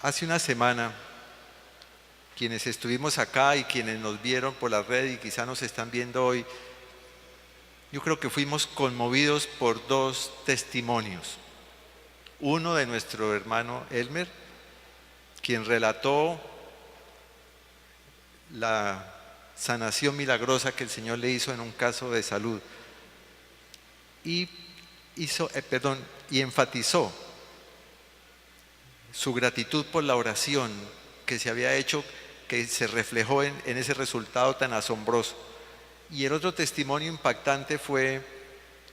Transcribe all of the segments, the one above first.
Hace una semana, quienes estuvimos acá y quienes nos vieron por la red y quizá nos están viendo hoy, yo creo que fuimos conmovidos por dos testimonios. Uno de nuestro hermano Elmer, quien relató la sanación milagrosa que el Señor le hizo en un caso de salud y enfatizó su gratitud por la oración que se había hecho, que se reflejó en ese resultado tan asombroso. Y el otro testimonio impactante fue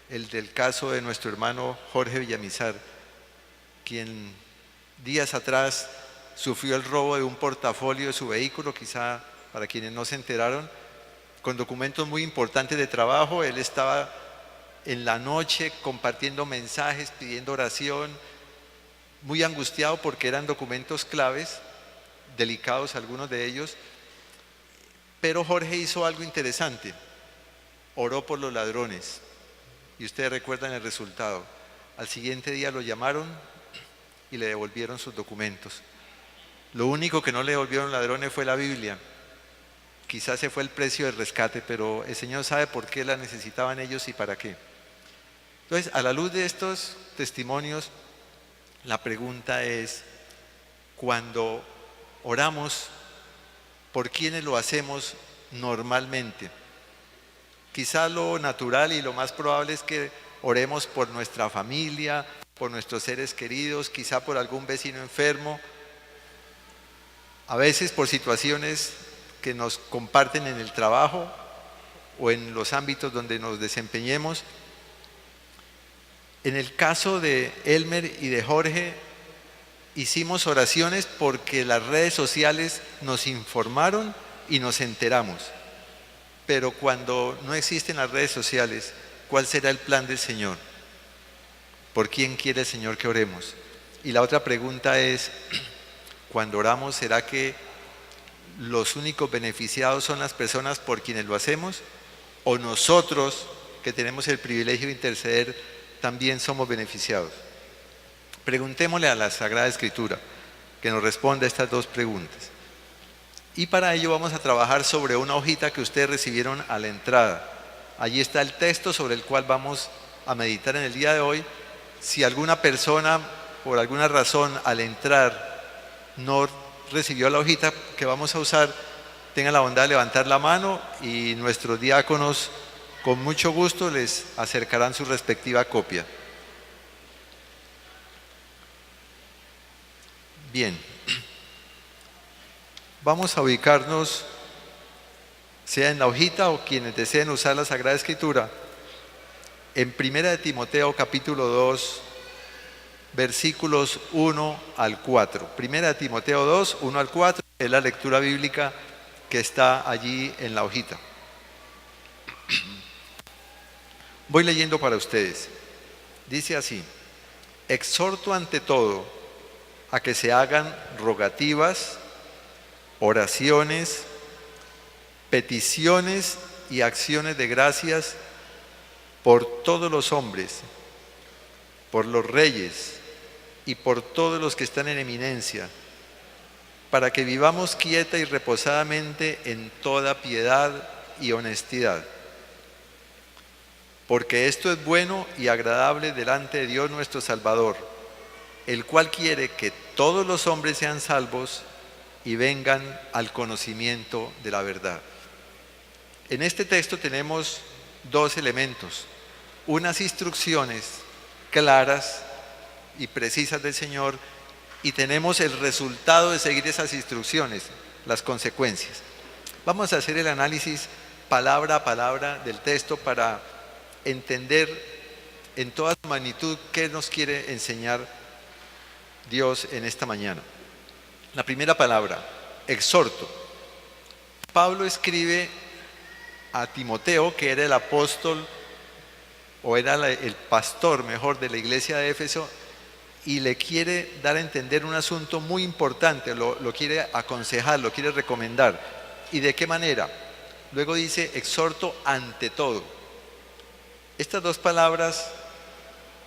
el del caso de nuestro hermano Jorge Villamizar, quien días atrás sufrió el robo de un portafolio de su vehículo, quizá para quienes no se enteraron, con documentos muy importantes de trabajo. Él estaba en la noche compartiendo mensajes, pidiendo oración, muy angustiado porque eran documentos claves, delicados algunos de ellos, pero Jorge hizo algo interesante, oró por los ladrones, y ustedes recuerdan el resultado. Al siguiente día lo llamaron y le devolvieron sus documentos. Lo único que no le devolvieron ladrones fue la Biblia. Quizás ese fue el precio del rescate, pero el Señor sabe por qué la necesitaban ellos y para qué. Entonces, a la luz de estos testimonios, la pregunta es, cuando oramos, ¿por quiénes lo hacemos normalmente? Quizá lo natural y lo más probable es que oremos por nuestra familia, por nuestros seres queridos, quizá por algún vecino enfermo, a veces por situaciones que nos comparten en el trabajo o en los ámbitos donde nos desempeñemos. En el caso de Elmer y de Jorge, hicimos oraciones porque las redes sociales nos informaron y nos enteramos. Pero cuando no existen las redes sociales, ¿cuál será el plan del Señor? ¿Por quién quiere el Señor que oremos? Y la otra pregunta es, cuando oramos, ¿será que los únicos beneficiados son las personas por quienes lo hacemos? ¿O nosotros, que tenemos el privilegio de interceder, también somos beneficiados? Preguntémosle a la Sagrada Escritura que nos responda estas dos preguntas. Y para ello vamos a trabajar sobre una hojita que ustedes recibieron a la entrada. Allí está el texto sobre el cual vamos a meditar en el día de hoy. Si alguna persona, por alguna razón, al entrar no recibió la hojita que vamos a usar, tengan la bondad de levantar la mano y nuestros diáconos con mucho gusto les acercarán su respectiva copia. Bien, vamos a ubicarnos, sea en la hojita o quienes deseen usar la Sagrada Escritura, en 1 de Timoteo capítulo 2, versículos 1 al 4. 1 de Timoteo 2, 1 al 4, es la lectura bíblica que está allí en la hojita. Voy leyendo para ustedes. Dice así: exhorto ante todo a que se hagan rogativas, oraciones, peticiones y acciones de gracias por todos los hombres, por los reyes y por todos los que están en eminencia, para que vivamos quieta y reposadamente en toda piedad y honestidad. Porque esto es bueno y agradable delante de Dios nuestro Salvador, el cual quiere que todos los hombres sean salvos y vengan al conocimiento de la verdad. En este texto tenemos dos elementos, unas instrucciones claras y precisas del Señor, y tenemos el resultado de seguir esas instrucciones, las consecuencias. Vamos a hacer el análisis palabra a palabra del texto para entender en toda su magnitud qué nos quiere enseñar Dios en esta mañana. La primera palabra, exhorto. Pablo escribe a Timoteo, que era el apóstol o era el pastor mejor de la iglesia de Éfeso, y le quiere dar a entender un asunto muy importante, lo quiere aconsejar, lo quiere recomendar. ¿Y de qué manera? Luego dice, exhorto ante todo. Estas dos palabras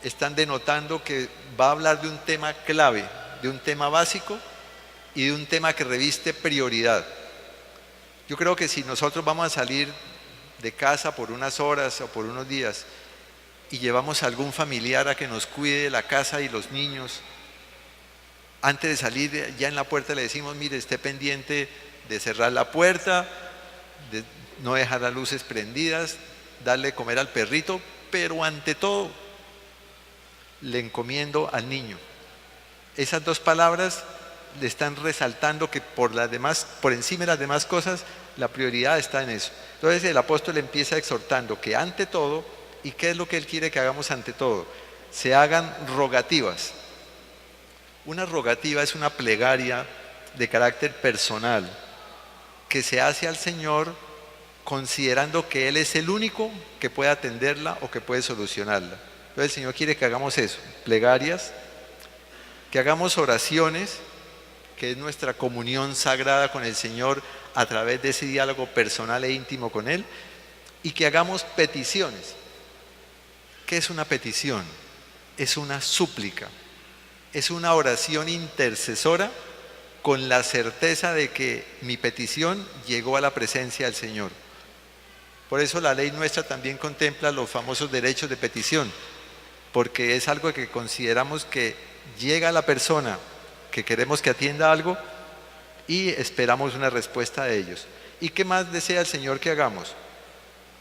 están denotando que va a hablar de un tema clave, de un tema básico, y de un tema que reviste prioridad. Yo creo que si nosotros vamos a salir de casa por unas horas o por unos días y llevamos a algún familiar a que nos cuide la casa y los niños, antes de salir ya en la puerta le decimos, mire, esté pendiente de cerrar la puerta, de no dejar las luces prendidas, darle de comer al perrito, pero ante todo le encomiendo al niño. Esas dos palabras le están resaltando que por encima de las demás cosas, la prioridad está en eso. Entonces el apóstol empieza exhortando que ante todo, ¿y qué es lo que él quiere que hagamos ante todo? Se hagan rogativas. Una rogativa es una plegaria de carácter personal que se hace al Señor considerando que Él es el único que puede atenderla o que puede solucionarla. Entonces el Señor quiere que hagamos eso, plegarias, que hagamos oraciones, que es nuestra comunión sagrada con el Señor a través de ese diálogo personal e íntimo con Él, y que hagamos peticiones. ¿Qué es una petición? Es una súplica, es una oración intercesora con la certeza de que mi petición llegó a la presencia del Señor. Por eso la ley nuestra también contempla los famosos derechos de petición, porque es algo que consideramos que llega a la persona que queremos que atienda algo y esperamos una respuesta de ellos. ¿Y qué más desea el Señor que hagamos?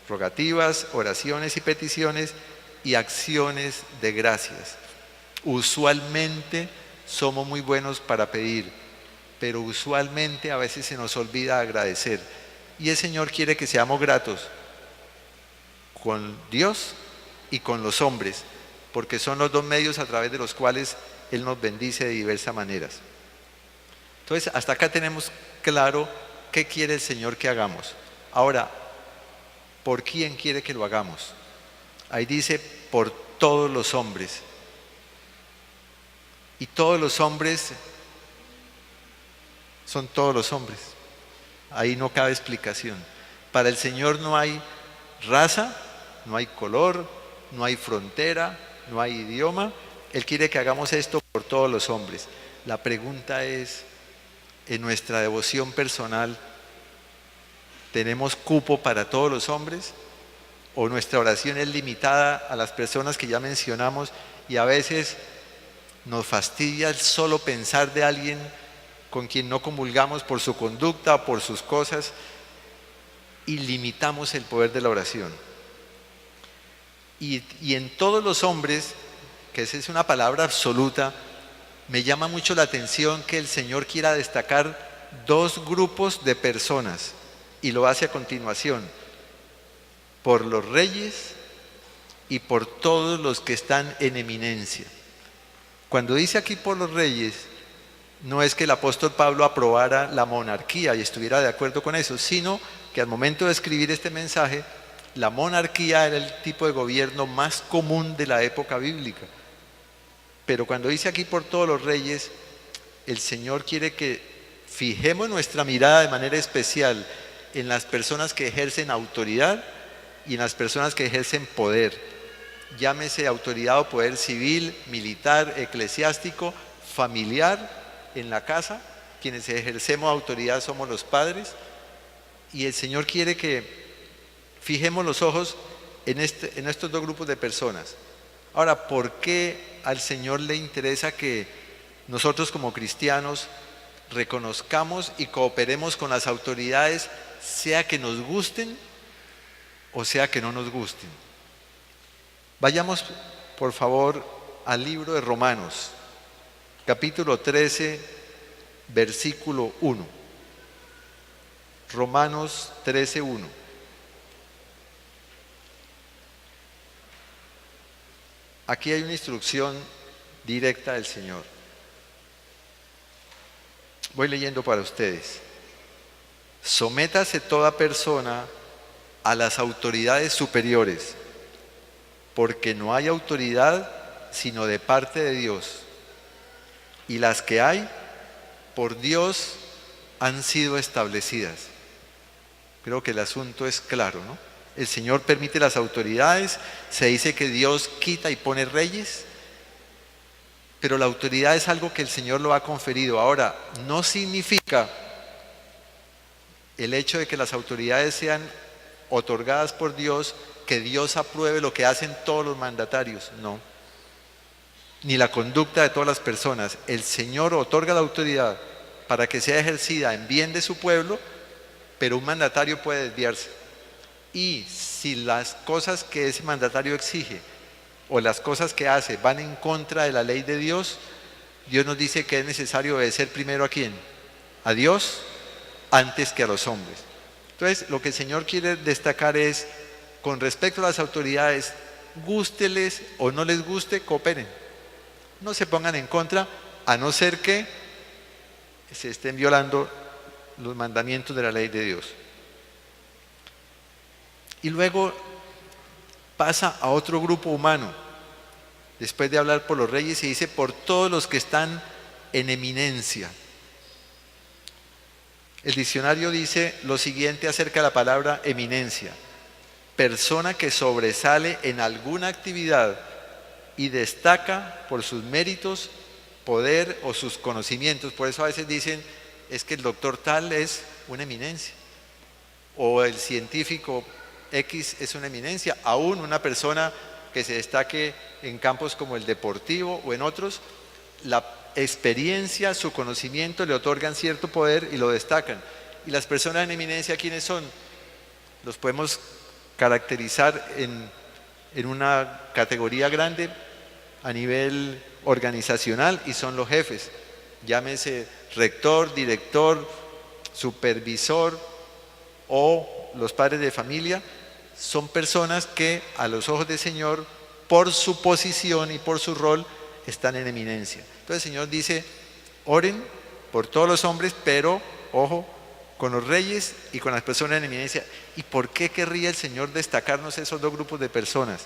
Rogativas, oraciones y peticiones y acciones de gracias. Usualmente somos muy buenos para pedir, pero usualmente a veces se nos olvida agradecer. Y el Señor quiere que seamos gratos con Dios y con los hombres, porque son los dos medios a través de los cuales Él nos bendice de diversas maneras. Entonces, hasta acá tenemos claro qué quiere el Señor que hagamos. Ahora, ¿por quién quiere que lo hagamos? Ahí dice, por todos los hombres. Y todos los hombres son todos los hombres. Ahí no cabe explicación. Para el Señor no hay raza, no hay color, no hay frontera, no hay idioma. Él quiere que hagamos esto por todos los hombres. La pregunta es, en nuestra devoción personal, ¿tenemos cupo para todos los hombres? ¿O nuestra oración es limitada a las personas que ya mencionamos y a veces nos fastidia el solo pensar de alguien con quien no comulgamos por su conducta o por sus cosas y limitamos el poder de la oración? Y en todos los hombres, que esa es una palabra absoluta, me llama mucho la atención que el Señor quiera destacar dos grupos de personas y lo hace a continuación, por los reyes y por todos los que están en eminencia. Cuando dice aquí por los reyes, no es que el apóstol Pablo aprobara la monarquía y estuviera de acuerdo con eso, sino que al momento de escribir este mensaje, la monarquía era el tipo de gobierno más común de la época bíblica. Pero cuando dice aquí por todos los reyes, el Señor quiere que fijemos nuestra mirada de manera especial en las personas que ejercen autoridad y en las personas que ejercen poder. Llámese autoridad o poder civil, militar, eclesiástico, familiar, en la casa. Quienes ejercemos autoridad somos los padres. Y el Señor quiere que fijemos los ojos en estos dos grupos de personas. Ahora, ¿por qué al Señor le interesa que nosotros como cristianos reconozcamos y cooperemos con las autoridades, sea que nos gusten o sea que no nos gusten? Vayamos, por favor, al libro de Romanos, capítulo 13, versículo 1. Romanos 13, 1. Aquí hay una instrucción directa del Señor. Voy leyendo para ustedes. Sométase toda persona a las autoridades superiores, porque no hay autoridad sino de parte de Dios, y las que hay por Dios han sido establecidas. Creo que el asunto es claro, ¿no? El Señor permite las autoridades, se dice que Dios quita y pone reyes, pero la autoridad es algo que el Señor lo ha conferido. Ahora, no significa el hecho de que las autoridades sean otorgadas por Dios, que Dios apruebe lo que hacen todos los mandatarios, no. Ni la conducta de todas las personas. El Señor otorga la autoridad para que sea ejercida en bien de su pueblo, pero un mandatario puede desviarse. Y si las cosas que ese mandatario exige o las cosas que hace van en contra de la ley de Dios, Dios nos dice que es necesario obedecer primero ¿a quién? A Dios antes que a los hombres. Entonces, lo que el Señor quiere destacar es, con respecto a las autoridades, gústeles o no les guste, cooperen. No se pongan en contra, a no ser que se estén violando los mandamientos de la ley de Dios. Y luego pasa a otro grupo humano, después de hablar por los reyes, y dice por todos los que están en eminencia. El diccionario dice lo siguiente acerca de la palabra eminencia: persona que sobresale en alguna actividad y destaca por sus méritos, poder o sus conocimientos. Por eso a veces dicen, es que el doctor tal es una eminencia, o el científico X es una eminencia. Aún una persona que se destaque en campos como el deportivo o en otros, la experiencia, su conocimiento le otorgan cierto poder y lo destacan. Y las personas en eminencia, ¿quiénes son? Los podemos caracterizar en una categoría grande a nivel organizacional, y son los jefes. Llámese rector, director, supervisor o los padres de familia. Son personas que a los ojos del Señor, por su posición y por su rol, están en eminencia. Entonces el Señor dice, oren por todos los hombres, pero, ojo, con los reyes y con las personas en eminencia. ¿Y por qué querría el Señor destacarnos esos dos grupos de personas?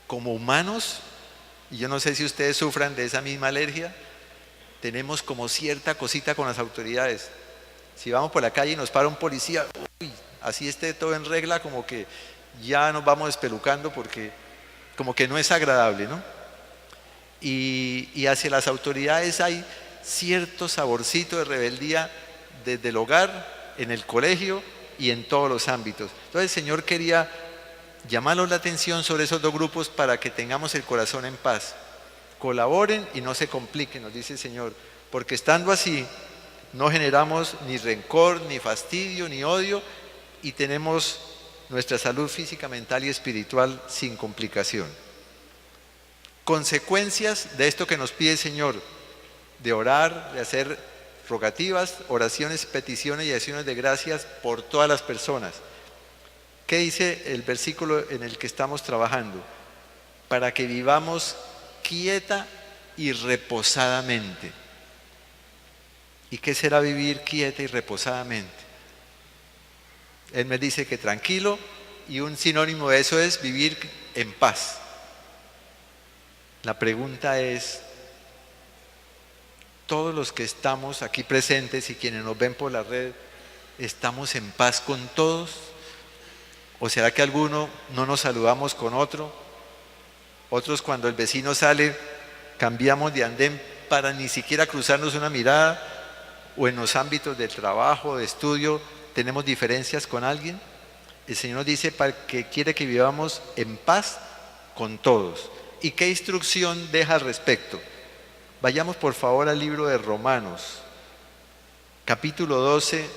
Como humanos, y yo no sé si ustedes sufran de esa misma alergia, tenemos como cierta cosita con las autoridades. Si vamos por la calle y nos para un policía, uy, así esté todo en regla, como que ya nos vamos despelucando porque como que no es agradable, ¿no? Y hacia las autoridades hay cierto saborcito de rebeldía desde el hogar, en el colegio y en todos los ámbitos. Entonces el Señor quería llamarnos la atención sobre esos dos grupos para que tengamos el corazón en paz. Colaboren y no se compliquen, nos dice el Señor, porque estando así no generamos ni rencor, ni fastidio, ni odio, y tenemos nuestra salud física, mental y espiritual sin complicación. Consecuencias de esto que nos pide el Señor, de orar, de hacer rogativas, oraciones, peticiones y acciones de gracias por todas las personas. ¿Qué dice el versículo en el que estamos trabajando? Para que vivamos quieta y reposadamente. ¿Y qué será vivir quieta y reposadamente? Él me dice que tranquilo, y un sinónimo de eso es vivir en paz. La pregunta es, todos los que estamos aquí presentes y quienes nos ven por la red, ¿estamos en paz con todos? ¿O será que alguno no nos saludamos con otro? Otros, cuando el vecino sale, cambiamos de andén para ni siquiera cruzarnos una mirada, o en los ámbitos del trabajo, de estudio, tenemos diferencias con alguien. El Señor nos dice que quiere que vivamos en paz con todos. ¿Y qué instrucción deja al respecto? Vayamos por favor al libro de Romanos, capítulo 12,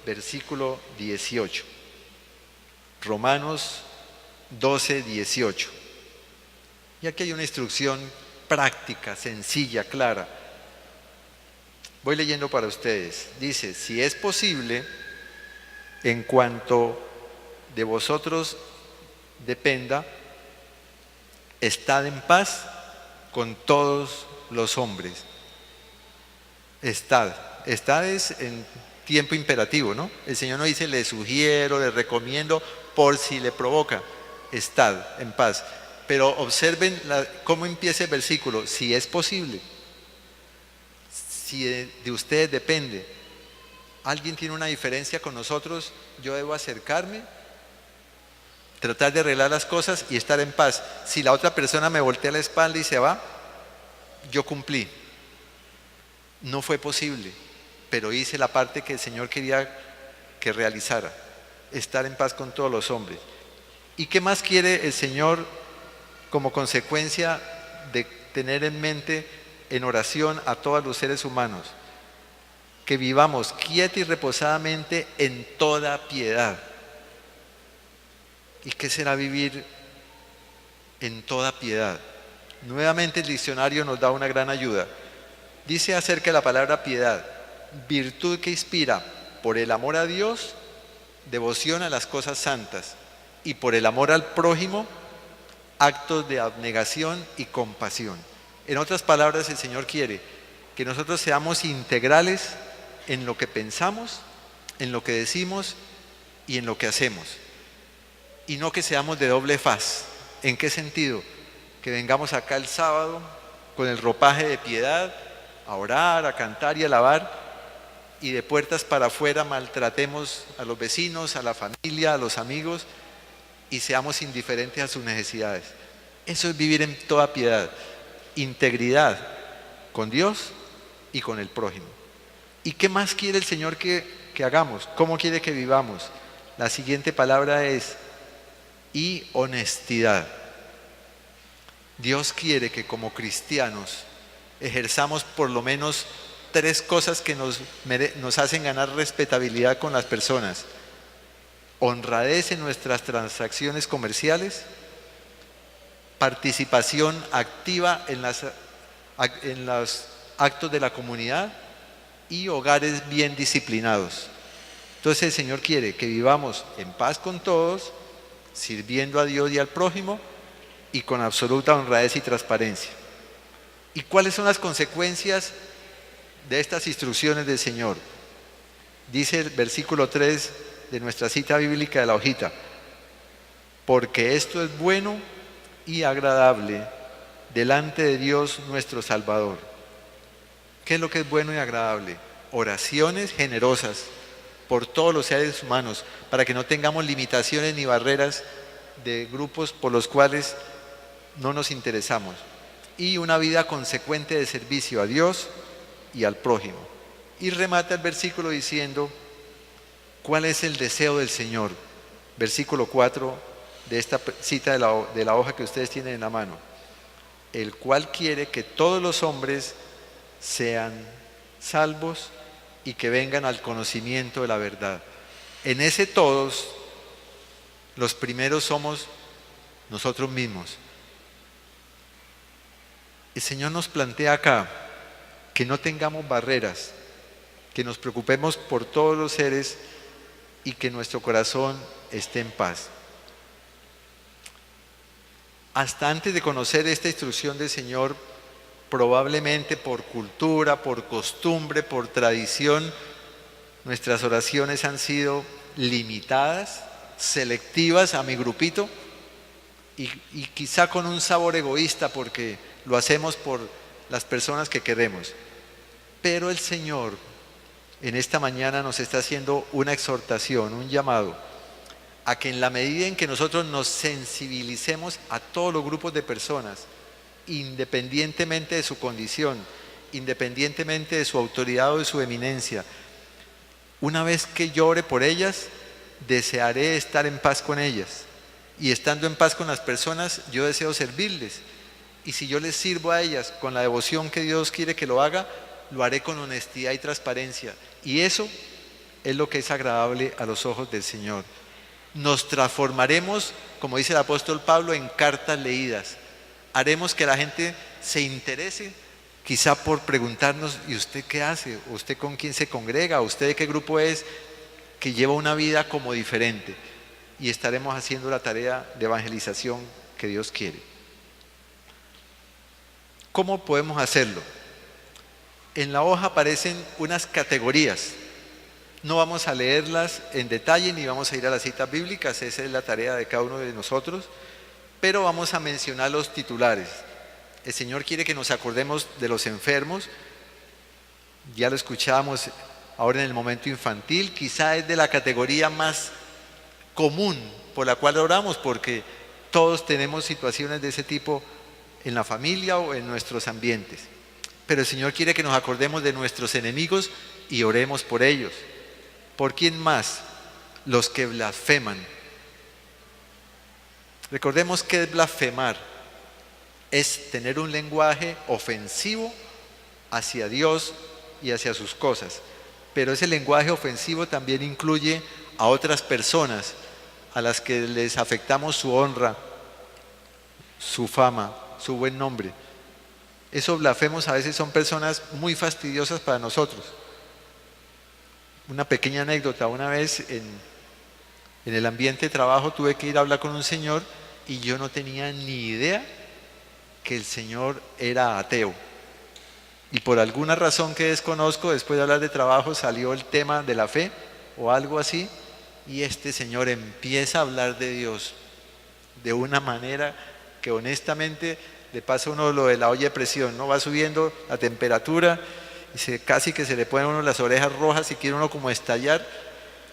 versículo 18. Romanos 12, 18. Y aquí hay una instrucción práctica, sencilla, clara. Voy leyendo para ustedes. Dice, si es posible, en cuanto de vosotros dependa, estad en paz con todos los hombres. Estad es en tiempo imperativo, ¿no? El Señor no dice le sugiero, le recomiendo, por si le provoca. Estad en paz. Pero observen cómo empieza el versículo. Si es posible, si de ustedes depende, alguien tiene una diferencia con nosotros, yo debo acercarme, tratar de arreglar las cosas y estar en paz. Si la otra persona me voltea la espalda y se va, yo cumplí, no fue posible, pero hice la parte que el Señor quería que realizara, estar en paz con todos los hombres. ¿Y qué más quiere el Señor como consecuencia de tener en mente en oración a todos los seres humanos? Que vivamos quieta y reposadamente en toda piedad. ¿Y qué será vivir en toda piedad? Nuevamente el diccionario nos da una gran ayuda. Dice acerca de la palabra piedad: virtud que inspira por el amor a Dios, devoción a las cosas santas, y por el amor al prójimo, actos de abnegación y compasión. En otras palabras, el Señor quiere que nosotros seamos integrales en lo que pensamos, en lo que decimos y en lo que hacemos, y no que seamos de doble faz. ¿En qué sentido? Que vengamos acá el sábado con el ropaje de piedad a orar, a cantar y a alabar, y de puertas para afuera maltratemos a los vecinos, a la familia, a los amigos, y seamos indiferentes a sus necesidades. Eso es vivir en toda piedad, integridad con Dios y con el prójimo. ¿Y qué más quiere el Señor que hagamos? ¿Cómo quiere que vivamos? La siguiente palabra es y honestidad. Dios quiere que como cristianos ejerzamos por lo menos 3 cosas que nos hacen ganar respetabilidad con las personas: honradez en nuestras transacciones comerciales, participación activa en los actos de la comunidad y hogares bien disciplinados. Entonces el Señor quiere que vivamos en paz con todos, sirviendo a Dios y al prójimo, y con absoluta honradez y transparencia. ¿Y cuáles son las consecuencias de estas instrucciones del Señor? Dice el versículo 3 de nuestra cita bíblica de la hojita: porque esto es bueno y agradable delante de Dios nuestro Salvador. ¿Qué es lo que es bueno y agradable? Oraciones generosas por todos los seres humanos, para que no tengamos limitaciones ni barreras de grupos por los cuales no nos interesamos, y una vida consecuente de servicio a Dios y al prójimo. Y remata el versículo diciendo: ¿cuál es el deseo del Señor? Versículo 4 de esta cita de la hoja que ustedes tienen en la mano: el cual quiere que todos los hombres sean salvos y que vengan al conocimiento de la verdad. En ese todos, los primeros somos nosotros mismos. El Señor nos plantea acá que no tengamos barreras, que nos preocupemos por todos los seres y que nuestro corazón esté en paz. Hasta antes de conocer esta instrucción del Señor, probablemente por cultura, por costumbre, por tradición, nuestras oraciones han sido limitadas, selectivas a mi grupito, y quizá con un sabor egoísta, porque lo hacemos por las personas que queremos. Pero el Señor en esta mañana nos está haciendo una exhortación, un llamado a que en la medida en que nosotros nos sensibilicemos a todos los grupos de personas, independientemente de su condición, independientemente de su autoridad o de su eminencia, una vez que yo ore por ellas, desearé estar en paz con ellas. Y estando en paz con las personas, yo deseo servirles. Y si yo les sirvo a ellas con la devoción que Dios quiere que lo haga, lo haré con honestidad y transparencia. Y eso es lo que es agradable a los ojos del Señor. Nos transformaremos, como dice el apóstol Pablo, en cartas leídas. Haremos que la gente se interese, quizá por preguntarnos: ¿y usted qué hace? ¿Usted con quién se congrega? ¿Usted de qué grupo es? Que lleva una vida como diferente. Y estaremos haciendo la tarea de evangelización que Dios quiere. ¿Cómo podemos hacerlo? En la hoja aparecen unas categorías. No vamos a leerlas en detalle ni vamos a ir a las citas bíblicas, esa es la tarea de cada uno de nosotros, pero vamos a mencionar los titulares. El Señor quiere que nos acordemos de los enfermos, ya lo escuchábamos ahora en el momento infantil, quizá es de la categoría más común por la cual oramos, porque todos tenemos situaciones de ese tipo en la familia o en nuestros ambientes. Pero el Señor quiere que nos acordemos de nuestros enemigos y oremos por ellos. ¿Por quién más? Los que blasfeman. Recordemos que es blasfemar. Es tener un lenguaje ofensivo hacia Dios y hacia sus cosas. Pero ese lenguaje ofensivo también incluye a otras personas a las que les afectamos su honra, su fama, su buen nombre. Esos blasfemos a veces son personas muy fastidiosas para nosotros. Una pequeña anécdota: una vez en el ambiente de trabajo tuve que ir a hablar con un señor y yo no tenía ni idea que el señor era ateo. Y por alguna razón que desconozco, después de hablar de trabajo salió el tema de la fe o algo así, y este señor empieza a hablar de Dios de una manera que honestamente le pasa a uno lo de la olla de presión, ¿no? Va subiendo la temperatura y casi que se le ponen a uno las orejas rojas y quiere uno como estallar.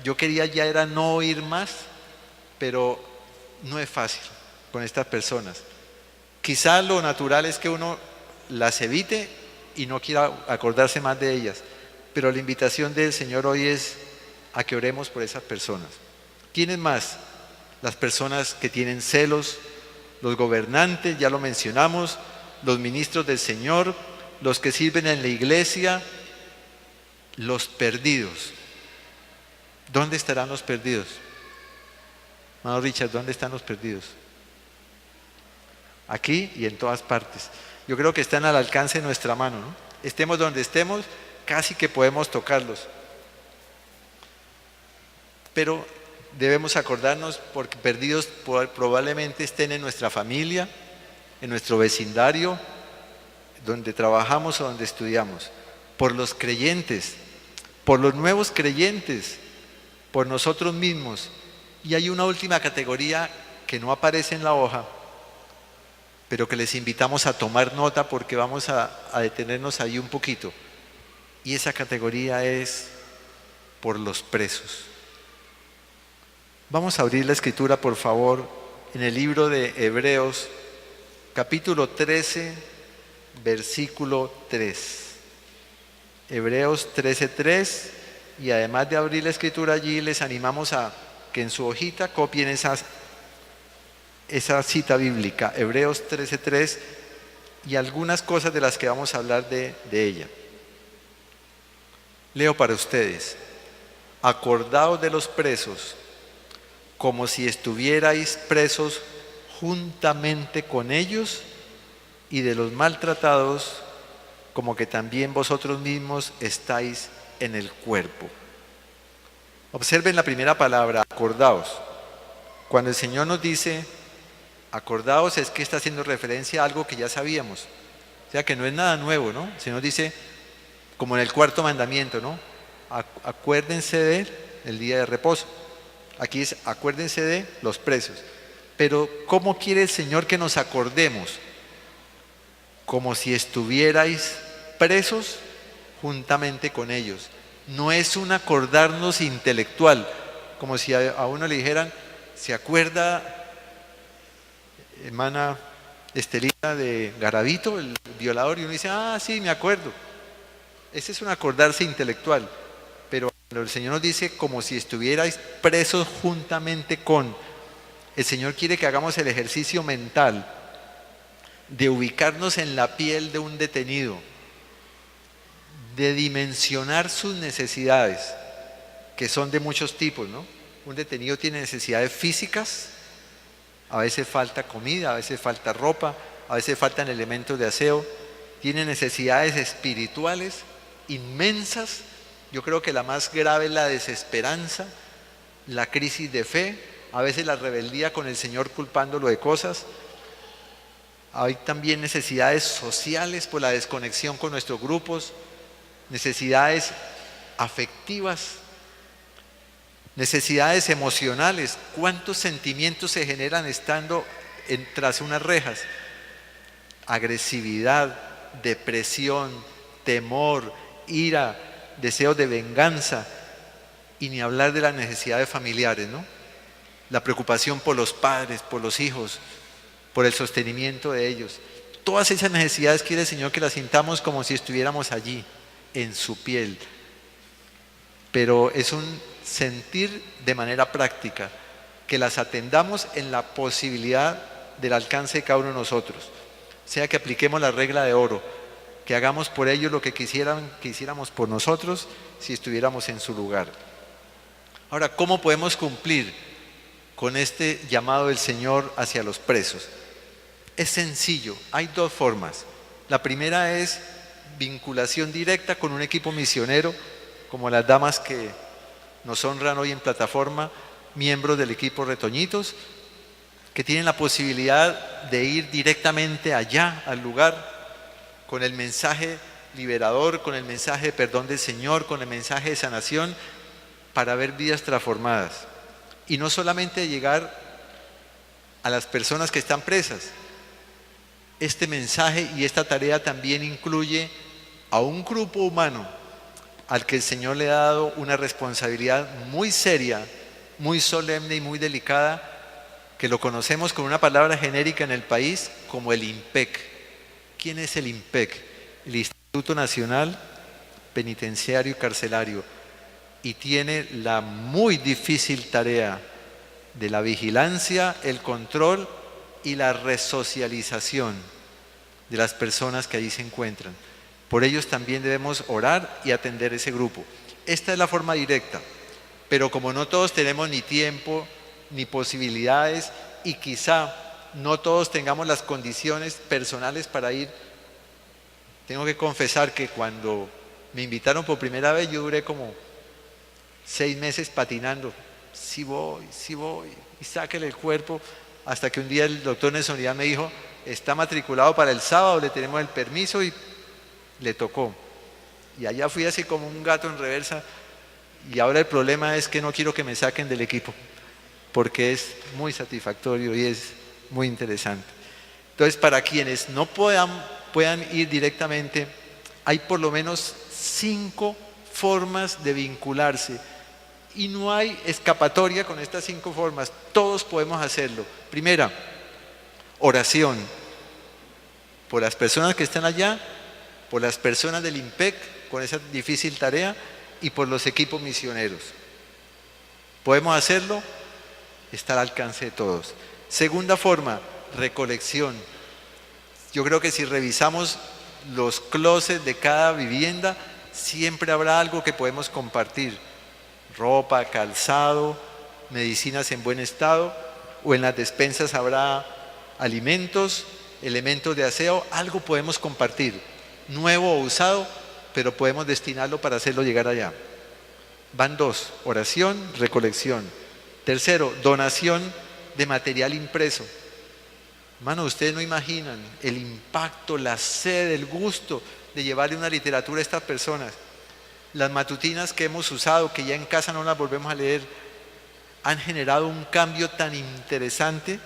Yo quería ya era no oír más, pero no es fácil con estas personas. Quizá lo natural es que uno las evite y no quiera acordarse más de ellas, pero la invitación del Señor hoy es a que oremos por esas personas. ¿Quiénes más? Las personas que tienen celos, los gobernantes, ya lo mencionamos, los ministros del Señor, los que sirven en la iglesia, los perdidos. ¿Dónde estarán los perdidos? Hermano Richard, ¿dónde están los perdidos? Aquí y en todas partes. Yo creo que están al alcance de nuestra mano, ¿no? Estemos donde estemos, casi que podemos tocarlos. Pero debemos acordarnos, porque perdidos probablemente estén en nuestra familia, en nuestro vecindario, donde trabajamos o donde estudiamos. Por los creyentes, por los nuevos creyentes, por nosotros mismos. Y hay una última categoría que no aparece en la hoja, pero que les invitamos a tomar nota porque vamos a detenernos ahí un poquito. Y esa categoría es por los presos. Vamos a abrir la escritura, por favor, en el libro de Hebreos, capítulo 13, versículo 3. Hebreos 13:3, y además de abrir la escritura allí, les animamos a que en su hojita copien esa cita bíblica, Hebreos 13:3, y algunas cosas de las que vamos a hablar de ella. Leo para ustedes: acordaos de los presos, como si estuvierais presos juntamente con ellos, y de los maltratados, como que también vosotros mismos estáis en el cuerpo. Observen la primera palabra, acordaos. Cuando el Señor nos dice acordaos, es que está haciendo referencia a algo que ya sabíamos. O sea que no es nada nuevo, ¿no? El Señor dice, como en el cuarto mandamiento, ¿no? Acuérdense del día de reposo. Aquí es acuérdense de los presos. Pero ¿cómo quiere el Señor que nos acordemos? Como si estuvierais presos juntamente con ellos. No es un acordarnos intelectual, como si a uno le dijeran, ¿se acuerda, hermana Estelita, de Garavito, el violador? Y uno dice, sí, me acuerdo. Ese es un acordarse intelectual. Pero cuando el Señor nos dice como si estuvierais presos juntamente con, el Señor quiere que hagamos el ejercicio mental de ubicarnos en la piel de un detenido, de dimensionar sus necesidades, que son de muchos tipos, ¿no? Un detenido tiene necesidades físicas, a veces falta comida, a veces falta ropa, a veces faltan elementos de aseo, tiene necesidades espirituales inmensas. Yo creo que la más grave es la desesperanza, la crisis de fe, a veces la rebeldía con el Señor culpándolo de cosas. Hay también necesidades sociales por la desconexión con nuestros grupos, necesidades afectivas, necesidades emocionales. ¿Cuántos sentimientos se generan estando tras unas rejas? Agresividad, depresión, temor, ira, deseos de venganza, y ni hablar de las necesidades familiares, ¿no? La preocupación por los padres, por los hijos, por el sostenimiento de ellos. Todas esas necesidades quiere el Señor que las sintamos como si estuviéramos allí, en su piel. Pero es un sentir de manera práctica, que las atendamos en la posibilidad del alcance de cada uno de nosotros. O sea, que apliquemos la regla de oro, que hagamos por ellos lo que quisiéramos por nosotros si estuviéramos en su lugar. Ahora, ¿cómo podemos cumplir con este llamado del Señor hacia los presos? Es sencillo, hay dos formas. La primera es vinculación directa con un equipo misionero, como las damas que nos honran hoy en plataforma, miembros del equipo Retoñitos, que tienen la posibilidad de ir directamente allá, al lugar, con el mensaje liberador, con el mensaje de perdón del Señor, con el mensaje de sanación, para ver vidas transformadas. Y no solamente llegar a las personas que están presas. Este mensaje y esta tarea también incluye a un grupo humano al que el Señor le ha dado una responsabilidad muy seria, muy solemne y muy delicada, que lo conocemos con una palabra genérica en el país como el INPEC. ¿Quién es el INPEC? El Instituto Nacional Penitenciario y Carcelario, y tiene la muy difícil tarea de la vigilancia, el control y la resocialización de las personas que allí se encuentran. Por ellos también debemos orar y atender ese grupo. Esta es la forma directa, pero como no todos tenemos ni tiempo ni posibilidades y quizá no todos tengamos las condiciones personales para ir, tengo que confesar que cuando me invitaron por primera vez yo duré como 6 meses patinando. Sí voy, y sáquele el cuerpo, hasta que un día el doctor Nelson me dijo, está matriculado para el sábado, le tenemos el permiso, y le tocó. Y allá fui así como un gato en reversa, y ahora el problema es que no quiero que me saquen del equipo, porque es muy satisfactorio y es muy interesante. Entonces, para quienes no puedan ir directamente, hay por lo menos 5 formas de vincularse. Y no hay escapatoria con estas 5 formas. Todos podemos hacerlo. Primera, oración. Por las personas que están allá, por las personas del INPEC con esa difícil tarea y por los equipos misioneros. ¿Podemos hacerlo? Está al alcance de todos. Segunda forma, recolección. Yo creo que si revisamos los closets de cada vivienda, siempre habrá algo que podemos compartir. Ropa, calzado, medicinas en buen estado, o en las despensas habrá alimentos, elementos de aseo, algo podemos compartir, nuevo o usado, pero podemos destinarlo para hacerlo llegar allá. Van 2, oración, recolección. Tercero, donación de material impreso. Hermano, ustedes no imaginan el impacto, la sed, el gusto de llevarle una literatura a estas personas. Las matutinas que hemos usado, que ya en casa no las volvemos a leer, han generado un cambio tan interesante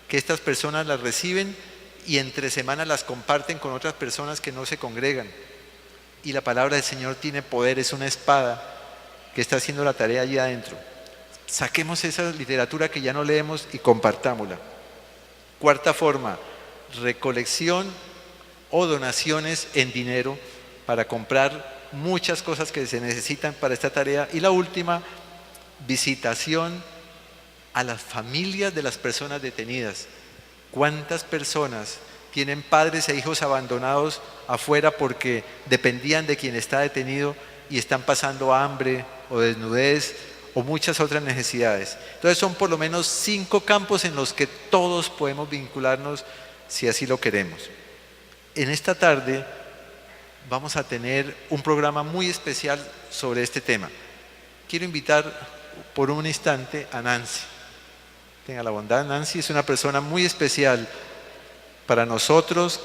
que estas personas las reciben y entre semanas las comparten con otras personas que no se congregan. Y la palabra del Señor tiene poder, es una espada que está haciendo la tarea allí adentro. Saquemos esa literatura que ya no leemos y compartámosla. Cuarta forma, recolección o donaciones en dinero para comprar muchas cosas que se necesitan para esta tarea. Y la última, visitación a las familias de las personas detenidas. ¿Cuántas personas tienen padres e hijos abandonados afuera porque dependían de quien está detenido y están pasando hambre o desnudez o muchas otras necesidades? Entonces son por lo menos 5 campos en los que todos podemos vincularnos si así lo queremos. En esta tarde vamos a tener un programa muy especial sobre este tema. Quiero invitar por un instante a Nancy. Tenga la bondad, Nancy es una persona muy especial para nosotros,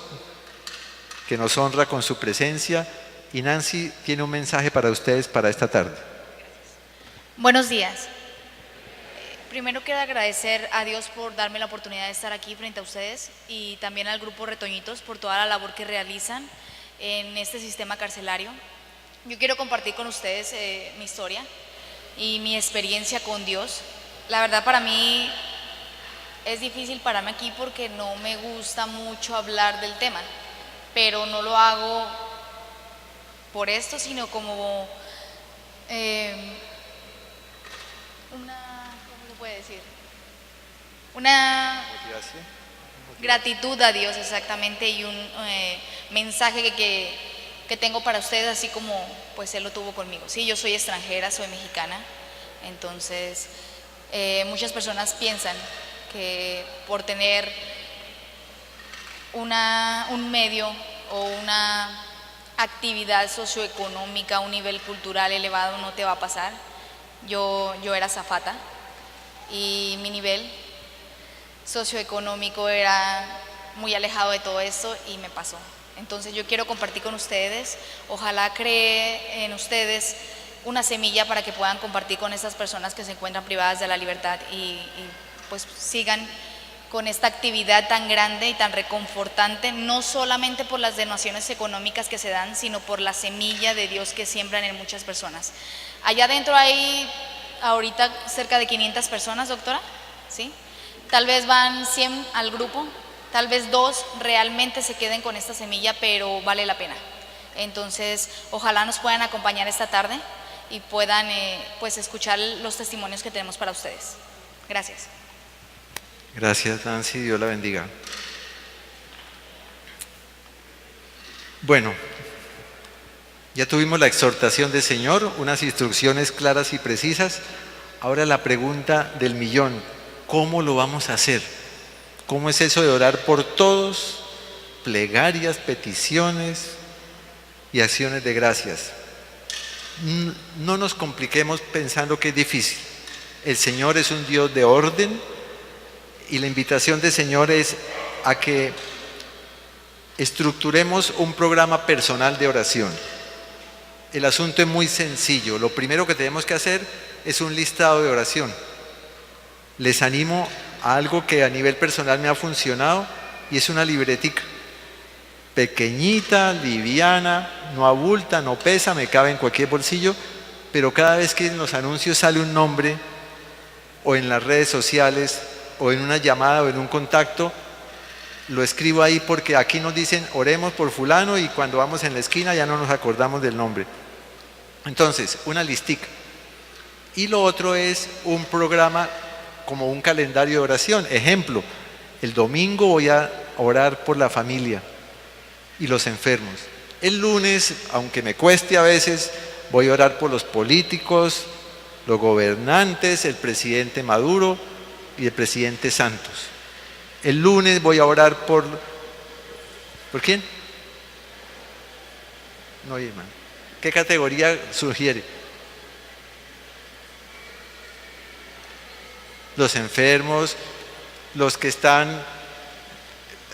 que nos honra con su presencia, y Nancy tiene un mensaje para ustedes para esta tarde. Buenos días. Primero quiero agradecer a Dios por darme la oportunidad de estar aquí frente a ustedes y también al grupo Retoñitos por toda la labor que realizan en este sistema carcelario. Yo quiero compartir con ustedes mi historia y mi experiencia con Dios. La verdad, para mí es difícil pararme aquí porque no me gusta mucho hablar del tema, pero no lo hago por esto, sino como ¿cómo se puede decir? Una gratitud a Dios, exactamente, y un mensaje que tengo para ustedes, así como pues Él lo tuvo conmigo. Sí, yo soy extranjera, soy mexicana, entonces muchas personas piensan que por tener un medio o una actividad socioeconómica, un nivel cultural elevado no te va a pasar. Yo era azafata y mi nivel socioeconómico era muy alejado de todo esto y me pasó. Entonces yo quiero compartir con ustedes, ojalá cree en ustedes una semilla para que puedan compartir con estas personas que se encuentran privadas de la libertad y pues sigan con esta actividad tan grande y tan reconfortante, no solamente por las donaciones económicas que se dan, sino por la semilla de Dios que siembran en muchas personas. Allá adentro hay ahorita cerca de 500 personas, doctora, ¿sí? Tal vez van 100 al grupo, tal vez 2 realmente se queden con esta semilla, pero vale la pena. Entonces, ojalá nos puedan acompañar esta tarde y puedan pues escuchar los testimonios que tenemos para ustedes. Gracias. Gracias, Nancy, Dios la bendiga. Bueno, ya tuvimos la exhortación del Señor, unas instrucciones claras y precisas. Ahora la pregunta del millón, ¿cómo lo vamos a hacer? ¿Cómo es eso de orar por todos? Plegarias, peticiones y acciones de gracias. No nos compliquemos pensando que es difícil. El Señor es un Dios de orden y la invitación del Señor es a que estructuremos un programa personal de oración. El asunto es muy sencillo. Lo primero que tenemos que hacer es un listado de oración. Les animo a algo que a nivel personal me ha funcionado y es una libretica. Pequeñita, liviana, no abulta, no pesa, me cabe en cualquier bolsillo, pero cada vez que en los anuncios sale un nombre o en las redes sociales o en una llamada o en un contacto, lo escribo ahí porque aquí nos dicen oremos por fulano y cuando vamos en la esquina ya no nos acordamos del nombre. Entonces, una listica. Y lo otro es un programa como un calendario de oración. Ejemplo, el domingo voy a orar por la familia y los enfermos. El lunes, aunque me cueste a veces, voy a orar por los políticos, los gobernantes, el presidente Maduro y el presidente Santos. El lunes voy a orar ¿por quién? No, hermano. ¿Qué categoría sugiere? Los enfermos, los que están.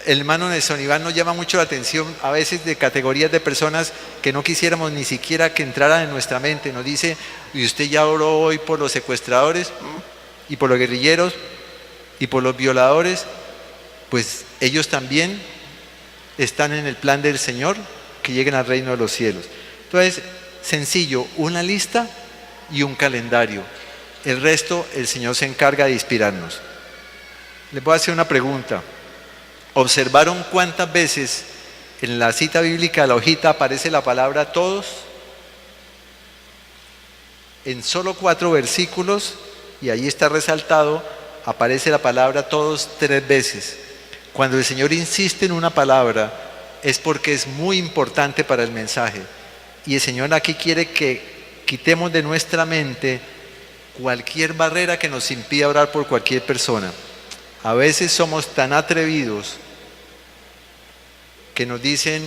El hermano Nelson Iván nos llama mucho la atención a veces de categorías de personas que no quisiéramos ni siquiera que entraran en nuestra mente. Nos dice, ¿y usted ya oró hoy por los secuestradores y por los guerrilleros y por los violadores? Pues ellos también están en el plan del Señor, que lleguen al reino de los cielos. Entonces, sencillo, una lista y un calendario. El resto, el Señor se encarga de inspirarnos. Les voy a hacer una pregunta. ¿Observaron cuántas veces en la cita bíblica de la hojita aparece la palabra todos? En solo 4 versículos, y ahí está resaltado, aparece la palabra todos 3 veces. Cuando el Señor insiste en una palabra, es porque es muy importante para el mensaje. Y el Señor aquí quiere que quitemos de nuestra mente cualquier barrera que nos impida orar por cualquier persona. A veces somos tan atrevidos que nos dicen,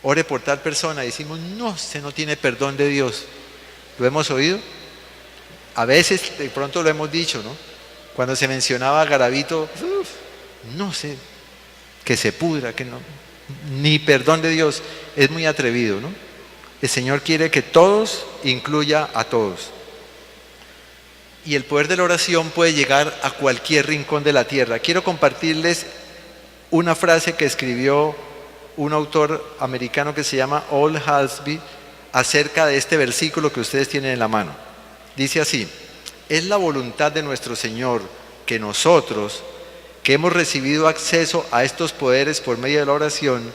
ore por tal persona, y decimos, no, usted no tiene perdón de Dios. ¿Lo hemos oído? A veces de pronto lo hemos dicho, ¿no? Cuando se mencionaba a Garavito, no sé, que se pudra, que no, ni perdón de Dios. Es muy atrevido, ¿no? El Señor quiere que todos incluya a todos. Y el poder de la oración puede llegar a cualquier rincón de la tierra. Quiero compartirles una frase que escribió un autor americano que se llama Aldous Huxley acerca de este versículo que ustedes tienen en la mano. Dice así: es la voluntad de nuestro Señor que nosotros, que hemos recibido acceso a estos poderes por medio de la oración,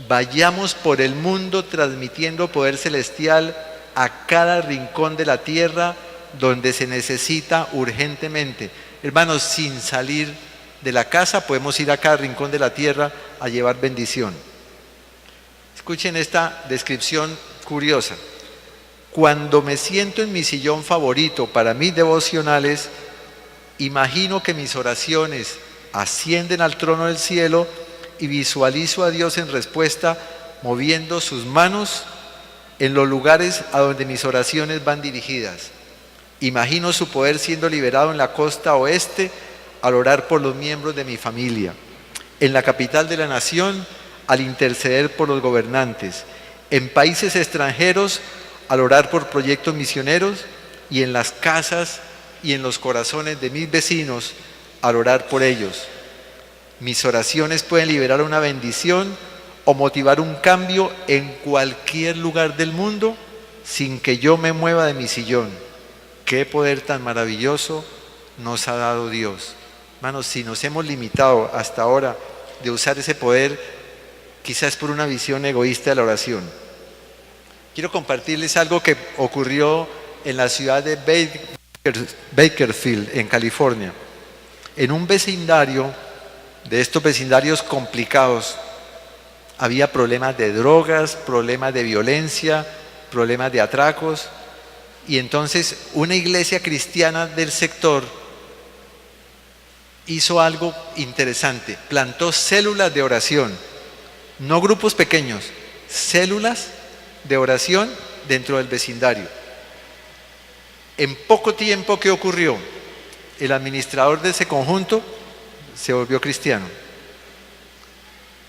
vayamos por el mundo transmitiendo poder celestial a cada rincón de la tierra donde se necesita urgentemente. Hermanos, sin salir de la casa podemos ir a cada rincón de la tierra a llevar bendición. Escuchen esta descripción curiosa. Cuando me siento en mi sillón favorito para mis devocionales, imagino que mis oraciones ascienden al trono del cielo y visualizo a Dios en respuesta moviendo sus manos en los lugares a donde mis oraciones van dirigidas. Imagino su poder siendo liberado en la costa oeste al orar por los miembros de mi familia, en la capital de la nación al interceder por los gobernantes, en países extranjeros al orar por proyectos misioneros y en las casas y en los corazones de mis vecinos al orar por ellos. Mis oraciones pueden liberar una bendición o motivar un cambio en cualquier lugar del mundo sin que yo me mueva de mi sillón. Qué poder tan maravilloso nos ha dado Dios. Hermanos, si nos hemos limitado hasta ahora de usar ese poder, quizás por una visión egoísta de la oración. Quiero compartirles algo que ocurrió en la ciudad de Bakersfield, en California. En un vecindario, de estos vecindarios complicados, había problemas de drogas, problemas de violencia, problemas de atracos. Y entonces una iglesia cristiana del sector hizo algo interesante. Plantó células de oración, no grupos pequeños, células de oración dentro del vecindario. En poco tiempo, ¿qué ocurrió? El administrador de ese conjunto se volvió cristiano.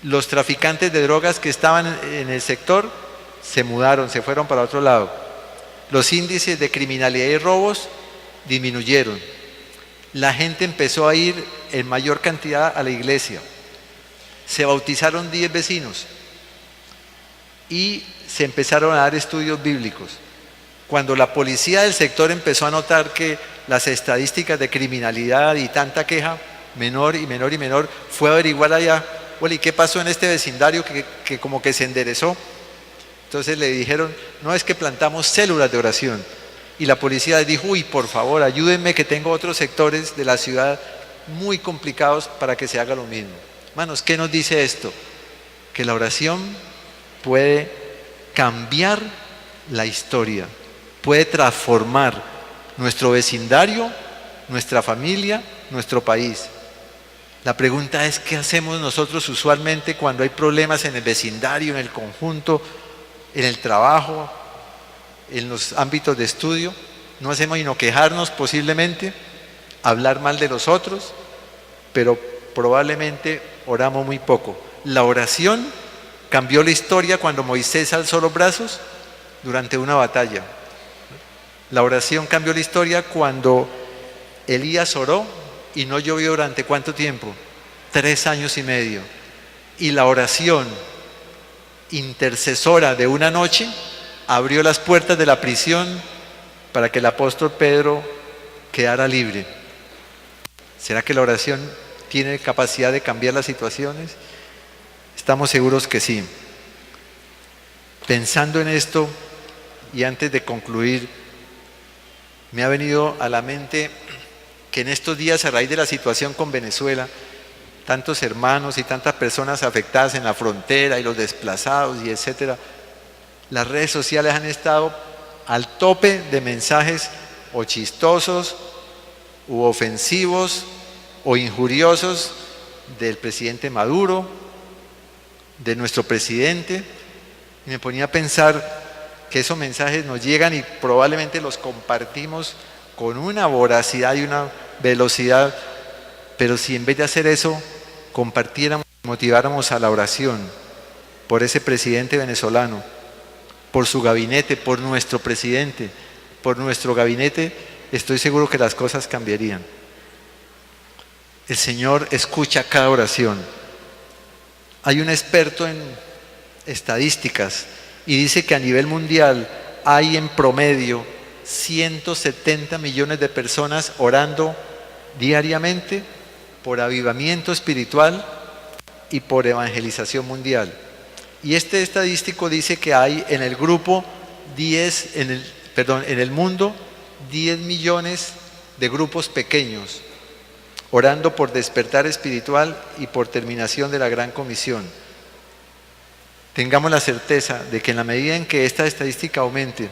Los traficantes de drogas que estaban en el sector se mudaron, se fueron para otro lado. Los índices de criminalidad y robos disminuyeron. La gente empezó a ir en mayor cantidad a la iglesia. Se bautizaron 10 vecinos y se empezaron a dar estudios bíblicos. Cuando la policía del sector empezó a notar que las estadísticas de criminalidad y tanta queja, menor y menor y menor, fue a averiguar allá, bueno, ¿y qué pasó en este vecindario que como que se enderezó? Entonces le dijeron, no, es que plantamos células de oración. Y la policía les dijo, uy, por favor, ayúdenme que tengo otros sectores de la ciudad muy complicados para que se haga lo mismo. Hermanos, ¿qué nos dice esto? Que la oración puede cambiar la historia, puede transformar nuestro vecindario, nuestra familia, nuestro país. La pregunta es, ¿qué hacemos nosotros usualmente cuando hay problemas en el vecindario, en el conjunto, en el trabajo, en los ámbitos de estudio? No hacemos sino quejarnos posiblemente, hablar mal de los otros, pero probablemente oramos muy poco. La oración cambió la historia cuando Moisés alzó los brazos durante una batalla. La oración cambió la historia cuando Elías oró y no llovió durante ¿cuánto tiempo? 3 años y medio. Y la oración intercesora de una noche abrió las puertas de la prisión para que el apóstol Pedro quedara libre. ¿Será que la oración tiene capacidad de cambiar las situaciones? Estamos seguros que sí. Pensando en esto y antes de concluir, me ha venido a la mente que en estos días, a raíz de la situación con Venezuela, tantos hermanos y tantas personas afectadas en la frontera y los desplazados y etcétera, las redes sociales han estado al tope de mensajes o chistosos u ofensivos o injuriosos del presidente Maduro, de nuestro presidente, y me ponía a pensar que esos mensajes nos llegan y probablemente los compartimos con una voracidad y una velocidad, pero si en vez de hacer eso compartiéramos y motiváramos a la oración por ese presidente venezolano, por su gabinete, por nuestro presidente, por nuestro gabinete, estoy seguro que las cosas cambiarían. El Señor escucha cada oración. Hay un experto en estadísticas y dice que a nivel mundial hay en promedio 170 millones de personas orando diariamente por avivamiento espiritual y por evangelización mundial. Y este estadístico dice que hay en el grupo en el mundo 10 millones de grupos pequeños, orando por despertar espiritual y por terminación de la gran comisión. Tengamos la certeza de que en la medida en que esta estadística aumente,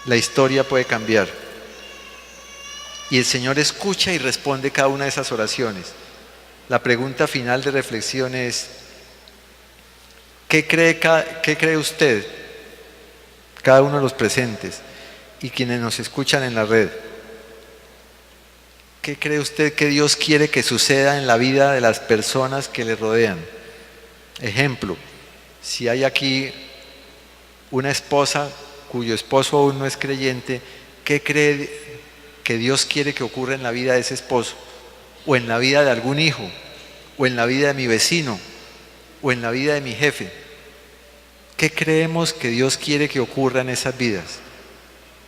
la historia puede cambiar. Y el Señor escucha y responde cada una de esas oraciones. La pregunta final de reflexión es: ¿qué cree usted, cada uno de los presentes y quienes nos escuchan en la red? ¿Qué cree usted que Dios quiere que suceda en la vida de las personas que le rodean? Ejemplo, si hay aquí una esposa cuyo esposo aún no es creyente, ¿qué cree que Dios quiere que ocurra en la vida de ese esposo? O en la vida de algún hijo, o en la vida de mi vecino, o en la vida de mi jefe. ¿Qué creemos que Dios quiere que ocurra en esas vidas?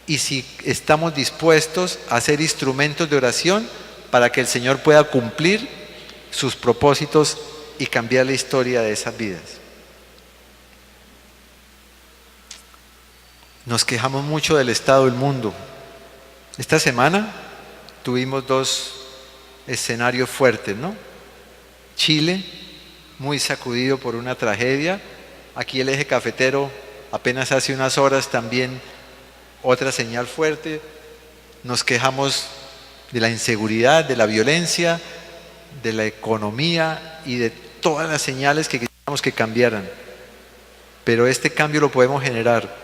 Y si estamos dispuestos a ser instrumentos de oración para que el Señor pueda cumplir sus propósitos y cambiar la historia de esas vidas. Nos quejamos mucho del estado del mundo. Esta semana tuvimos 2 escenarios fuertes, ¿no? Chile, muy sacudido por una tragedia. Aquí el eje cafetero, apenas hace unas horas también otra señal fuerte. Nos quejamos de la inseguridad, de la violencia, de la economía y de todas las señales que queríamos que cambiaran. Pero este cambio lo podemos generar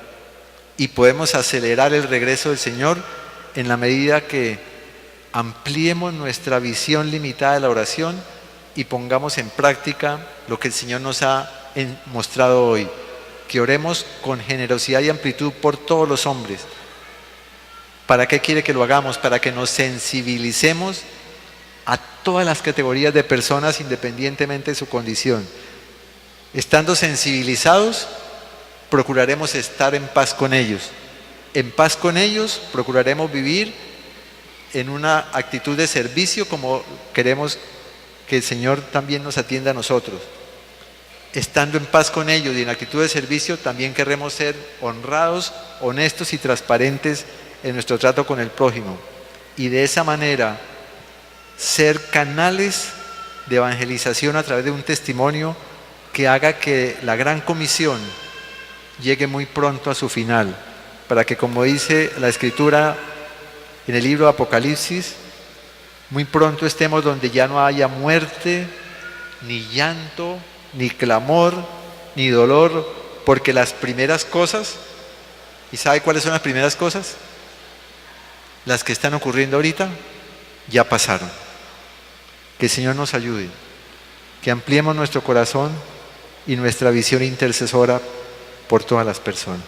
y podemos acelerar el regreso del Señor en la medida que ampliemos nuestra visión limitada de la oración y pongamos en práctica lo que el Señor nos ha mostrado hoy, que oremos con generosidad y amplitud por todos los hombres. ¿Para qué quiere que lo hagamos? Para que nos sensibilicemos a todas las categorías de personas independientemente de su condición. Estando sensibilizados, procuraremos estar en paz con ellos. En paz con ellos, procuraremos vivir en una actitud de servicio como queremos que el Señor también nos atienda a nosotros. Estando en paz con ellos y en actitud de servicio, también queremos ser honrados, honestos y transparentes en nuestro trato con el prójimo. Y de esa manera, ser canales de evangelización a través de un testimonio que haga que la gran comisión llegue muy pronto a su final, para que, como dice la Escritura en el libro de Apocalipsis, muy pronto estemos donde ya no haya muerte, ni llanto, ni clamor, ni dolor, porque las primeras cosas, ¿y sabe cuáles son las primeras cosas? Las que están ocurriendo ahorita, ya pasaron. Que el Señor nos ayude, que ampliemos nuestro corazón y nuestra visión intercesora por todas las personas.